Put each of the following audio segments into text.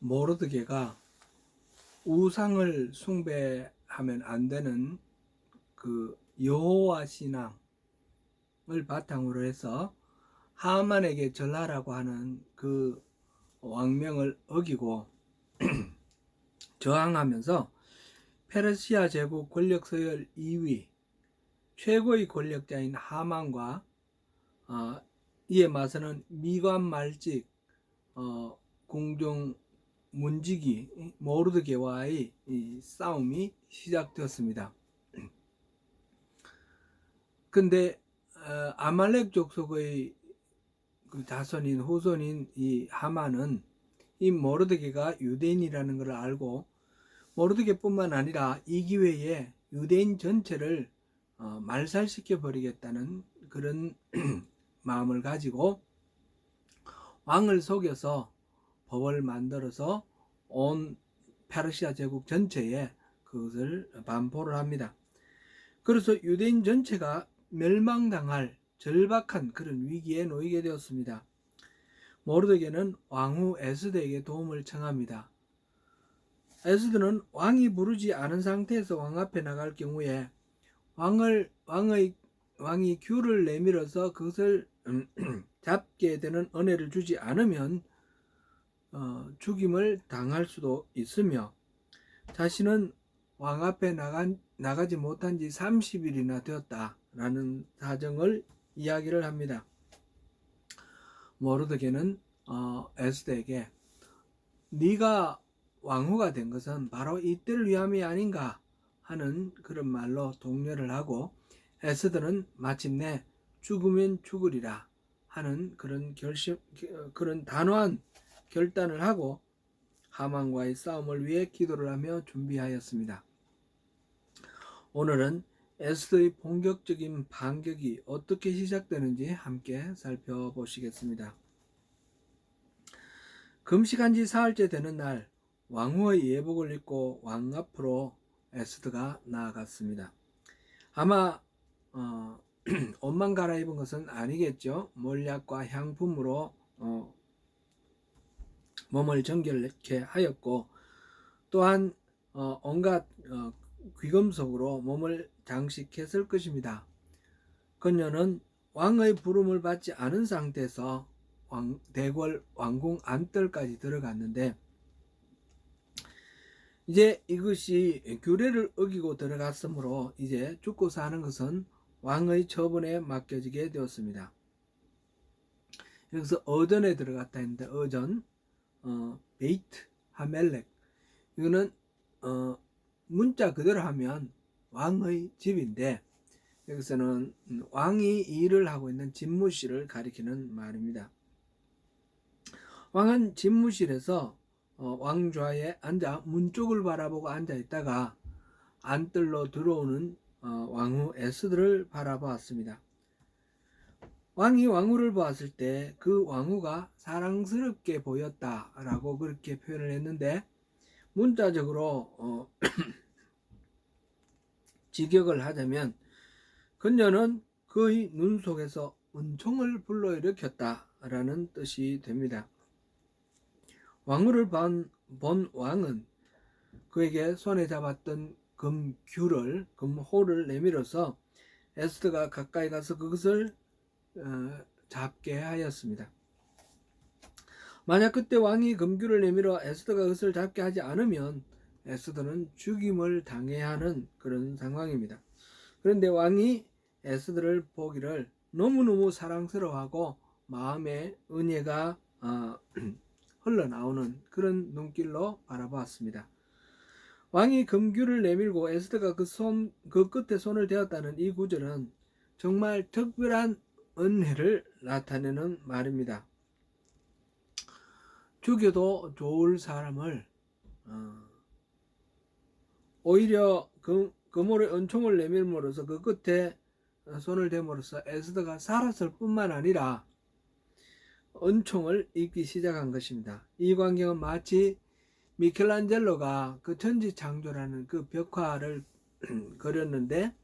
모르드게가 우상을 숭배하면 안 되는 그 여호와 신앙을 바탕으로 해서 하만에게 절하라고 하는 그 왕명을 어기고 저항하면서 페르시아 제국 권력 서열 2위 최고의 권력자인 하만과 이에 맞서는 미관 말직 공중 문지기 모르드게와의 싸움이 시작되었습니다. 근데 아말렉 족속의 그 자손인 후손인 이 하만은 이 모르드게가 유대인이라는 것을 알고 모르드게뿐만 아니라 이 기회에 유대인 전체를 말살시켜 버리겠다는 그런 마음을 가지고 왕을 속여서 법을 만들어서 온 페르시아 제국 전체에 그것을 반포를 합니다. 그래서 유대인 전체가 멸망당할 절박한 그런 위기에 놓이게 되었습니다. 모르드게는 왕후 에스더에게 도움을 청합니다. 에스더는 왕이 부르지 않은 상태에서 왕 앞에 나갈 경우에 왕이 귤을 내밀어서 그것을 잡게 되는 은혜를 주지 않으면 죽임을 당할 수도 있으며 자신은 왕 앞에 나가지 못한 지 30일이나 되었다라는 사정을 이야기를 합니다. 모르드게는 에스더에게 네가 왕후가 된 것은 바로 이때를 위함이 아닌가 하는 그런 말로 독려를 하고 에스더는 마침내 죽으면 죽으리라 하는 그런 단호한 결단을 하고 하만과의 싸움을 위해 기도를 하며 준비하였습니다. 오늘은 에스더의 본격적인 반격이 어떻게 시작되는지 함께 살펴보시겠습니다. 금식한 지 사흘째 되는 날 왕후의 예복을 입고 왕 앞으로 에스더가 나아갔습니다. 아마 옷만 갈아입은 것은 아니겠죠. 몰약과 향품으로 몸을 정결케 하였고 또한 온갖 귀금속으로 몸을 장식했을 것입니다. 그녀는 왕의 부름을 받지 않은 상태에서 대궐 왕궁 안뜰까지 들어갔는데 이제 이것이 규례를 어기고 들어갔으므로 이제 죽고 사는 것은 왕의 처분에 맡겨지게 되었습니다. 여기서 어전에 들어갔다 했는데 어전 베이트 하멜렉 이거는 문자 그대로 하면 왕의 집인데 여기서는 왕이 일을 하고 있는 집무실을 가리키는 말입니다. 왕은 집무실에서 왕좌에 앉아 문 쪽을 바라보고 앉아 있다가 안뜰로 들어오는 왕후 에스더를 바라보았습니다. 왕이 왕후를 보았을 때 그 왕후가 사랑스럽게 보였다라고 그렇게 표현을 했는데 문자적으로 직역을 하자면 그녀는 그의 눈 속에서 은총을 불러일으켰다라는 뜻이 됩니다. 왕후를 본 왕은 그에게 손에 잡았던 금호를 내밀어서 에스더가 가까이 가서 그것을 잡게 하였습니다. 만약 그때 왕이 금규를 내밀어 에스더가 그것을 잡게 하지 않으면 에스더는 죽임을 당해야 하는 그런 상황입니다. 그런데 왕이 에스더를 보기를 너무너무 사랑스러워하고 마음에 은혜가 흘러나오는 그런 눈길로 바라보았습니다. 왕이 금규를 내밀고 에스더가 그 끝에 손을 대었다는 이 구절은 정말 특별한 은혜를 나타내는 말입니다. 죽여도 좋을 사람을 오히려 금홀의 은총을 내밀므로써 그 끝에 손을 댐으로써 에스더가 살았을 뿐만 아니라 은총을 입기 시작한 것입니다. 이 광경은 마치 미켈란젤로가 그 천지창조라는 그 벽화를 그렸는데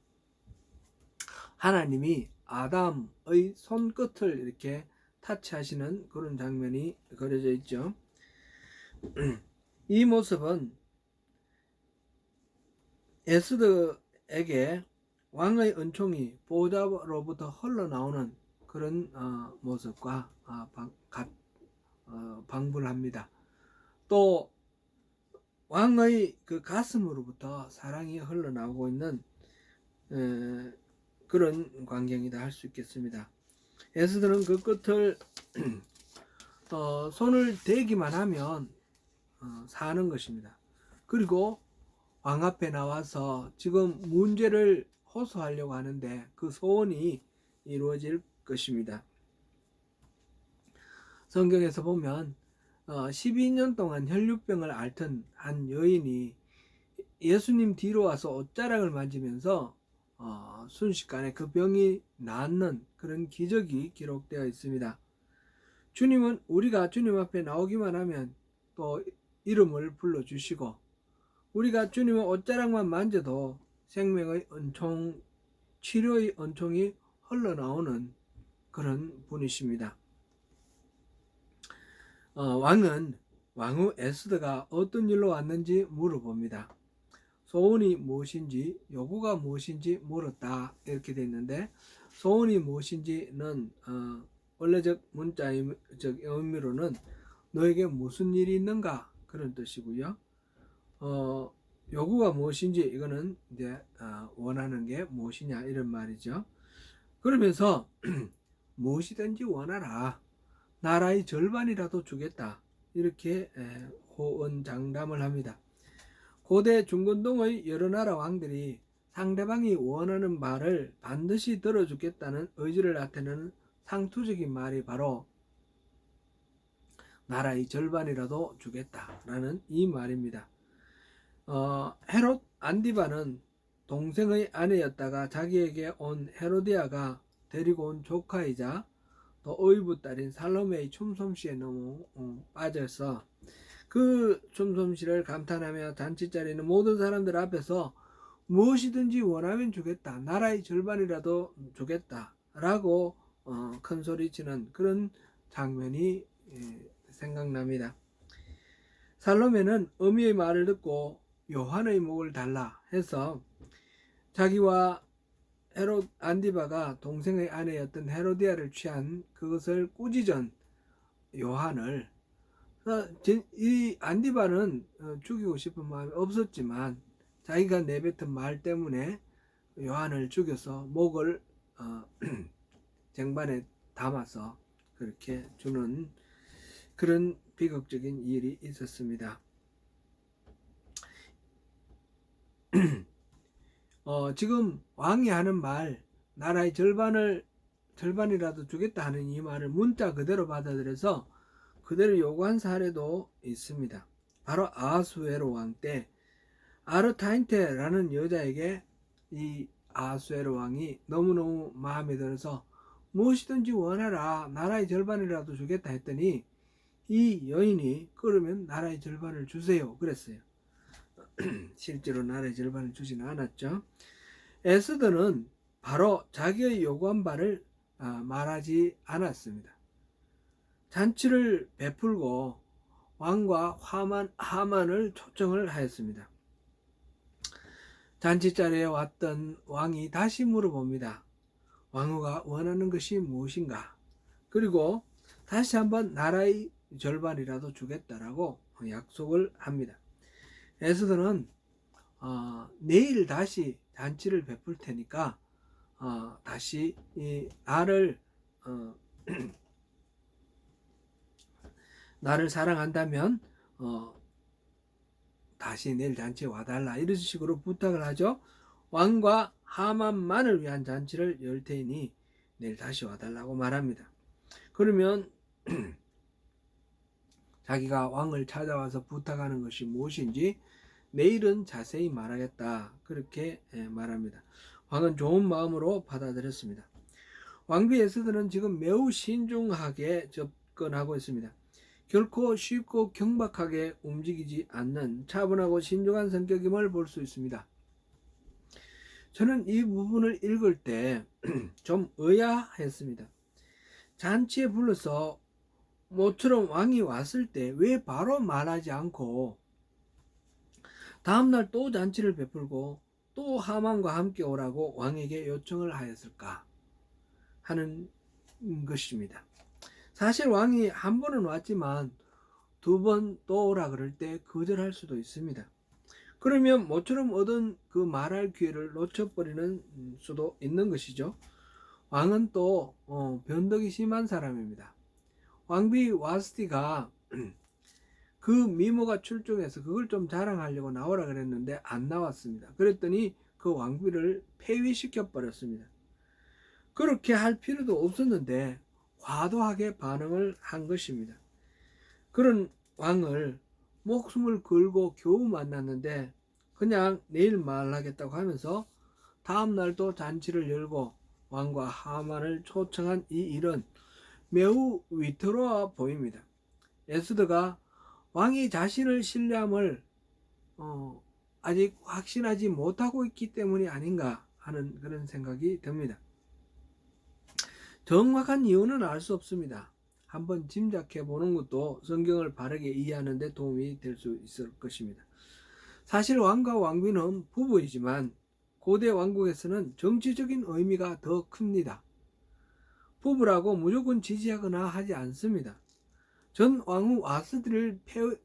하나님이 아담의 손끝을 이렇게 타치하시는 그런 장면이 그려져 있죠. 이 모습은 에스더에게 왕의 은총이 보호자로부터 흘러나오는 그런 모습과 방불합니다. 또 왕의 그 가슴으로부터 사랑이 흘러나오고 있는 그런 광경이다 할 수 있겠습니다. 에스더는 그 끝을 손을 대기만 하면 사는 것입니다. 그리고 왕 앞에 나와서 지금 문제를 호소하려고 하는데 그 소원이 이루어질 것입니다. 성경에서 보면 12년 동안 혈류병을 앓던 한 여인이 예수님 뒤로 와서 옷자락을 만지면서 순식간에 그 병이 낫는 그런 기적이 기록되어 있습니다. 주님은 우리가 주님 앞에 나오기만 하면 또 이름을 불러주시고 우리가 주님의 옷자락만 만져도 생명의 은총, 치료의 은총이 흘러나오는 그런 분이십니다. 왕은 왕후 에스더가 어떤 일로 왔는지 물어봅니다. 소원이 무엇인지 요구가 무엇인지 물었다 이렇게 되어 있는데 소원이 무엇인지는 원래적 문자의 의미로는 너에게 무슨 일이 있는가 그런 뜻이고요. 요구가 무엇인지 이거는 이제 원하는 게 무엇이냐 이런 말이죠. 그러면서 무엇이든지 원하라. 나라의 절반이라도 주겠다. 이렇게 호언장담을 합니다. 고대 중근동의 여러 나라 왕들이 상대방이 원하는 말을 반드시 들어주겠다는 의지를 나타내는 상투적인 말이 바로 나라의 절반이라도 주겠다라는 이 말입니다. 헤롯 안디바는 동생의 아내였다가 자기에게 온 헤로디아가 데리고 온 조카이자 또 어이부 딸인 살로메의 춤솜씨에 너무 빠져서 그 춤솜씨를 감탄하며 잔치자리는 모든 사람들 앞에서 무엇이든지 원하면 주겠다. 나라의 절반이라도 주겠다. 라고 큰 소리치는 그런 장면이 생각납니다. 살로메는 어미의 말을 듣고 요한의 목을 달라 해서 자기와 헤롯 안디바가 동생의 아내였던 헤로디아를 취한 그것을 꾸짖은 요한을 이 안디바는 죽이고 싶은 마음이 없었지만 자기가 내뱉은 말 때문에 요한을 죽여서 목을 쟁반에 담아서 그렇게 주는 그런 비극적인 일이 있었습니다. 지금 왕이 하는 말 나라의 절반이라도 주겠다 하는 이 말을 문자 그대로 받아들여서 그대로 요구한 사례도 있습니다. 바로 아하수에로 왕 때 아르타인테라는 여자에게 이 아하수에로 왕이 너무너무 마음에 들어서 무엇이든지 원하라 나라의 절반이라도 주겠다 했더니 이 여인이 그러면 나라의 절반을 주세요 그랬어요. 실제로 나라의 절반을 주지는 않았죠. 에스더는 바로 자기의 요구한 바를 말하지 않았습니다. 잔치를 베풀고 왕과 하만을 초청을 하였습니다. 잔치자리에 왔던 왕이 다시 물어봅니다. 왕후가 원하는 것이 무엇인가? 그리고 다시 한번 나라의 절반이라도 주겠다라고 약속을 합니다. 에스더는 내일 다시 잔치를 베풀 테니까 다시 나를 사랑한다면 다시 내일 잔치에 와달라 이런 식으로 부탁을 하죠. 왕과 하만만을 위한 잔치를 열 테니 내일 다시 와달라고 말합니다. 그러면 자기가 왕을 찾아와서 부탁하는 것이 무엇인지 내일은 자세히 말하겠다 그렇게 말합니다. 왕은 좋은 마음으로 받아들였습니다. 왕비 에스더는 지금 매우 신중하게 접근하고 있습니다. 결코 쉽고 경박하게 움직이지 않는 차분하고 신중한 성격임을 볼 수 있습니다. 저는 이 부분을 읽을 때 좀 의아했습니다. 잔치에 불러서 모처럼 왕이 왔을 때 왜 바로 말하지 않고 다음날 또 잔치를 베풀고 또 하만과 함께 오라고 왕에게 요청을 하였을까 하는 것입니다. 사실 왕이 한 번은 왔지만 두 번 또 오라 그럴 때 거절할 수도 있습니다. 그러면 모처럼 얻은 그 말할 기회를 놓쳐버리는 수도 있는 것이죠. 왕은 또 변덕이 심한 사람입니다. 왕비 와스티가 그 미모가 출중해서 그걸 좀 자랑하려고 나오라 그랬는데 안 나왔습니다. 그랬더니 그 왕비를 폐위시켜 버렸습니다. 그렇게 할 필요도 없었는데 과도하게 반응을 한 것입니다. 그런 왕을 목숨을 걸고 겨우 만났는데 그냥 내일 말하겠다고 하면서 다음 날도 잔치를 열고 왕과 하만을 초청한 이 일은 매우 위태로워 보입니다. 에스더가 왕이 자신을 신뢰함을 아직 확신하지 못하고 있기 때문이 아닌가 하는 그런 생각이 듭니다. 정확한 이유는 알 수 없습니다. 한번 짐작해 보는 것도 성경을 바르게 이해하는 데 도움이 될 수 있을 것입니다. 사실 왕과 왕비는 부부이지만 고대 왕국에서는 정치적인 의미가 더 큽니다. 부부라고 무조건 지지하거나 하지 않습니다. 전 왕후 와스티를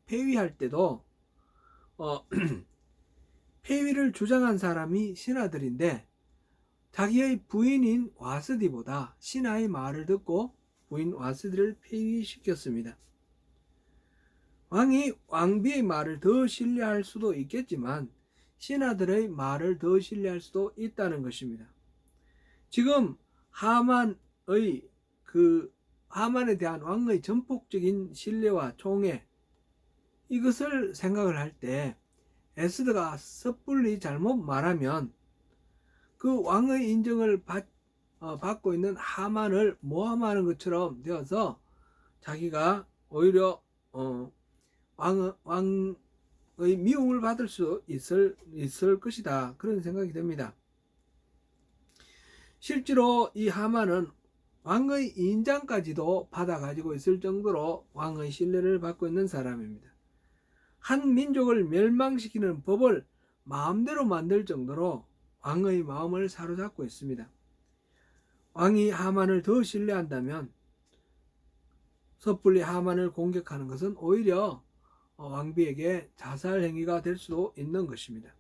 폐위할 때도 폐위를 주장한 사람이 신하들인데 자기의 부인인 와스티보다 신하의 말을 듣고 부인 와스티를 폐위시켰습니다. 왕이 왕비의 말을 더 신뢰할 수도 있겠지만 신하들의 말을 더 신뢰할 수도 있다는 것입니다. 지금 하만에 대한 왕의 전폭적인 신뢰와 총애, 이것을 생각을 할 때 에스더가 섣불리 잘못 말하면 그 왕의 인정을 받고 있는 하만을 모함하는 것처럼 되어서 자기가 오히려 왕의 미움을 받을 수 있을 것이다, 그런 생각이 듭니다. 실제로 이 하만은 왕의 인장까지도 받아 가지고 있을 정도로 왕의 신뢰를 받고 있는 사람입니다. 한 민족을 멸망시키는 법을 마음대로 만들 정도로 왕의 마음을 사로잡고 있습니다. 왕이 하만을 더 신뢰한다면 섣불리 하만을 공격하는 것은 오히려 왕비에게 자살 행위가 될 수도 있는 것입니다.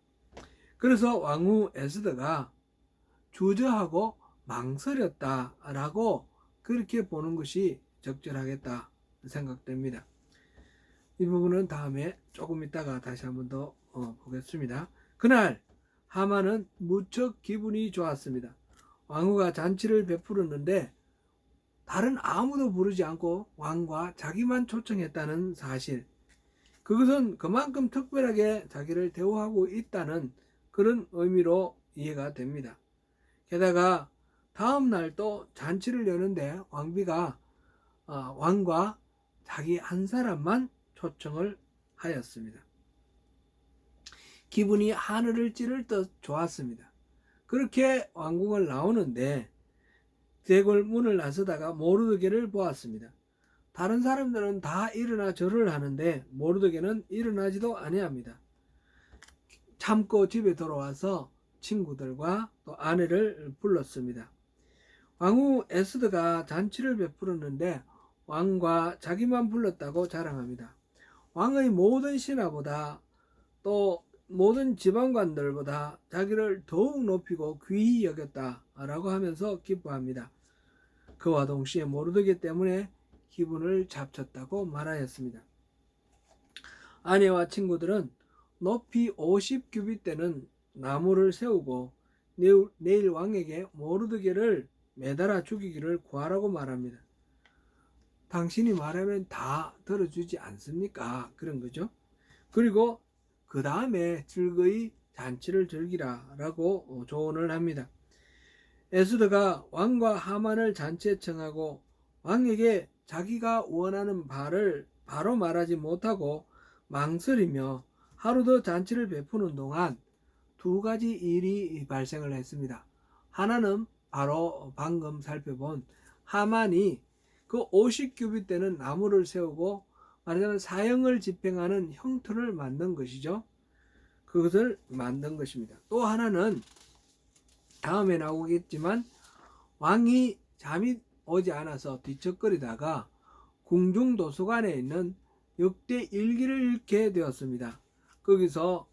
그래서 왕후 에스더가 주저하고 망설였다라고 그렇게 보는 것이 적절하겠다 생각됩니다. 이 부분은 다음에 조금 있다가 다시 한번 더 보겠습니다. 그날 하만은 무척 기분이 좋았습니다. 왕후가 잔치를 베풀었는데 다른 아무도 부르지 않고 왕과 자기만 초청했다는 사실, 그것은 그만큼 특별하게 자기를 대우하고 있다는 그런 의미로 이해가 됩니다. 게다가 다음 날 또 잔치를 여는데 왕비가 왕과 자기 한 사람만 초청을 하였습니다. 기분이 하늘을 찌를 듯 좋았습니다. 그렇게 왕궁을 나오는데 대궐 문을 나서다가 모르드게를 보았습니다. 다른 사람들은 다 일어나 절을 하는데 모르드게는 일어나지도 아니합니다. 참고 집에 돌아와서 친구들과 또 아내를 불렀습니다. 왕후 에스더가 잔치를 베풀었는데 왕과 자기만 불렀다고 자랑합니다. 왕의 모든 신하보다 또 모든 지방관들보다 자기를 더욱 높이고 귀히 여겼다라고 하면서 기뻐합니다. 그와 동시에 모르드게 때문에 기분을 잡쳤다고 말하였습니다. 아내와 친구들은 높이 50규빗 되는 나무를 세우고 내일 왕에게 모르드게를 매달아 죽이기를 구하라고 말합니다. 당신이 말하면 다 들어주지 않습니까? 그런 거죠. 그리고 그 다음에 즐거이 잔치를 즐기라 라고 조언을 합니다. 에스더가 왕과 하만을 잔치에 청하고 왕에게 자기가 원하는 바를 바로 말하지 못하고 망설이며 하루 더 잔치를 베푸는 동안 두 가지 일이 발생을 했습니다. 하나는 바로 방금 살펴본 하만이 그 50규빗 되는 나무를 세우고 말하자면 사형을 집행하는 형틀을 만든 것이죠. 그것을 만든 것입니다. 또 하나는 다음에 나오겠지만 왕이 잠이 오지 않아서 뒤척거리다가 궁중 도서관에 있는 역대 일기를 읽게 되었습니다. 거기서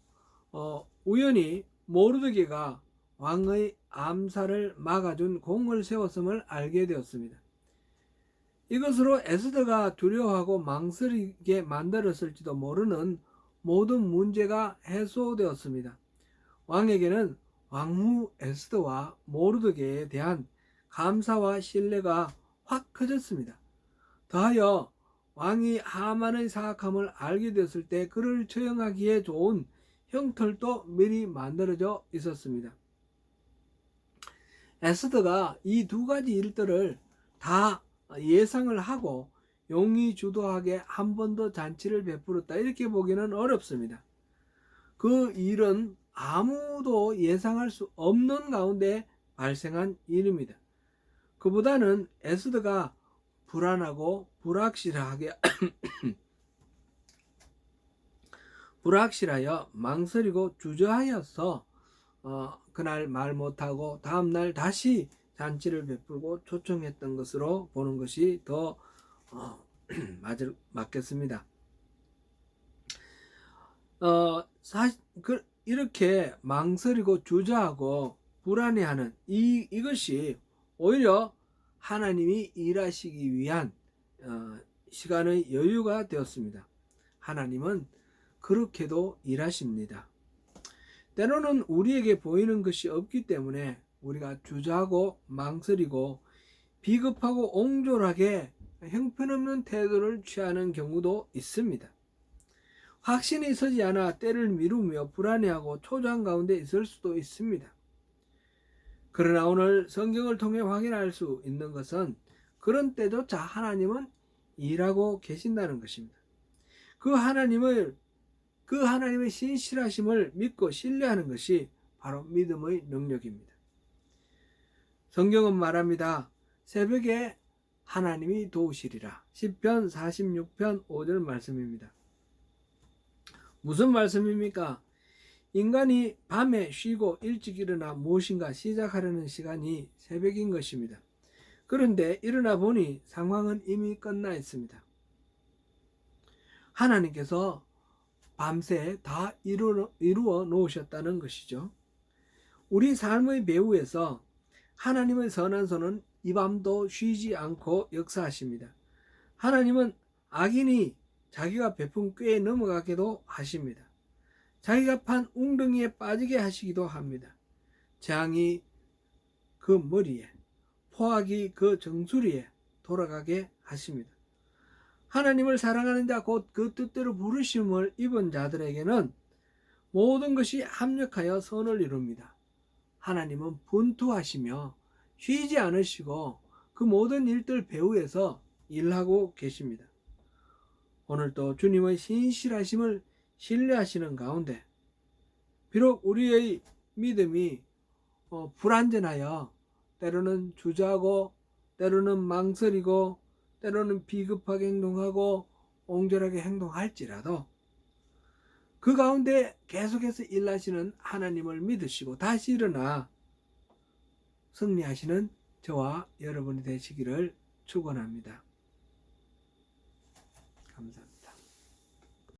우연히 모르드게가 왕의 암살을 막아준 공을 세웠음을 알게 되었습니다. 이것으로 에스더가 두려워하고 망설이게 만들었을지도 모르는 모든 문제가 해소되었습니다. 왕에게는 왕후 에스더와 모르드게에 대한 감사와 신뢰가 확 커졌습니다. 더하여 왕이 하만의 사악함을 알게 되었을 때 그를 처형하기에 좋은 형틀도 미리 만들어져 있었습니다. 에스더가 이 두 가지 일들을 다 예상을 하고 용이 주도하게 한 번 더 잔치를 베풀었다, 이렇게 보기는 어렵습니다. 그 일은 아무도 예상할 수 없는 가운데 발생한 일입니다. 그보다는 에스더가 불안하고 불확실하여 망설이고 주저하여서 그날 말 못하고 다음날 다시 잔치를 베풀고 초청했던 것으로 보는 것이 더 맞겠습니다. 이렇게 망설이고 주저하고 불안해하는 이것이 오히려 하나님이 일하시기 위한 시간의 여유가 되었습니다. 하나님은 그렇게도 일하십니다. 때로는 우리에게 보이는 것이 없기 때문에 우리가 주저하고 망설이고 비겁하고 옹졸하게 형편없는 태도를 취하는 경우도 있습니다. 확신이 서지 않아 때를 미루며 불안해하고 초조한 가운데 있을 수도 있습니다. 그러나 오늘 성경을 통해 확인할 수 있는 것은 그런 때조차 하나님은 일하고 계신다는 것입니다. 그 하나님의 신실하심을 믿고 신뢰하는 것이 바로 믿음의 능력입니다. 성경은 말합니다. 새벽에 하나님이 도우시리라. 시편 46편 5절 말씀입니다. 무슨 말씀입니까? 인간이 밤에 쉬고 일찍 일어나 무엇인가 시작하려는 시간이 새벽인 것입니다. 그런데 일어나 보니 상황은 이미 끝나 있습니다. 하나님께서 밤새 다 이루어 놓으셨다는 것이죠. 우리 삶의 배후에서 하나님의 선한 손은 이 밤도 쉬지 않고 역사하십니다. 하나님은 악인이 자기가 베푼 꾀에 넘어가게도 하십니다. 자기가 판 웅덩이에 빠지게 하시기도 합니다. 재앙이 그 머리에, 포악이 그 정수리에 돌아가게 하십니다. 하나님을 사랑하는 자, 곧 그 뜻대로 부르심을 입은 자들에게는 모든 것이 합력하여 선을 이룹니다. 하나님은 분투하시며 쉬지 않으시고 그 모든 일들 배후에서 일하고 계십니다. 오늘도 주님의 신실하심을 신뢰하시는 가운데 비록 우리의 믿음이 불완전하여 때로는 주저하고 때로는 망설이고 때로는 비겁하게 행동하고 옹졸하게 행동할지라도 그 가운데 계속해서 일하시는 하나님을 믿으시고 다시 일어나 승리하시는 저와 여러분이 되시기를 축원합니다. 감사합니다.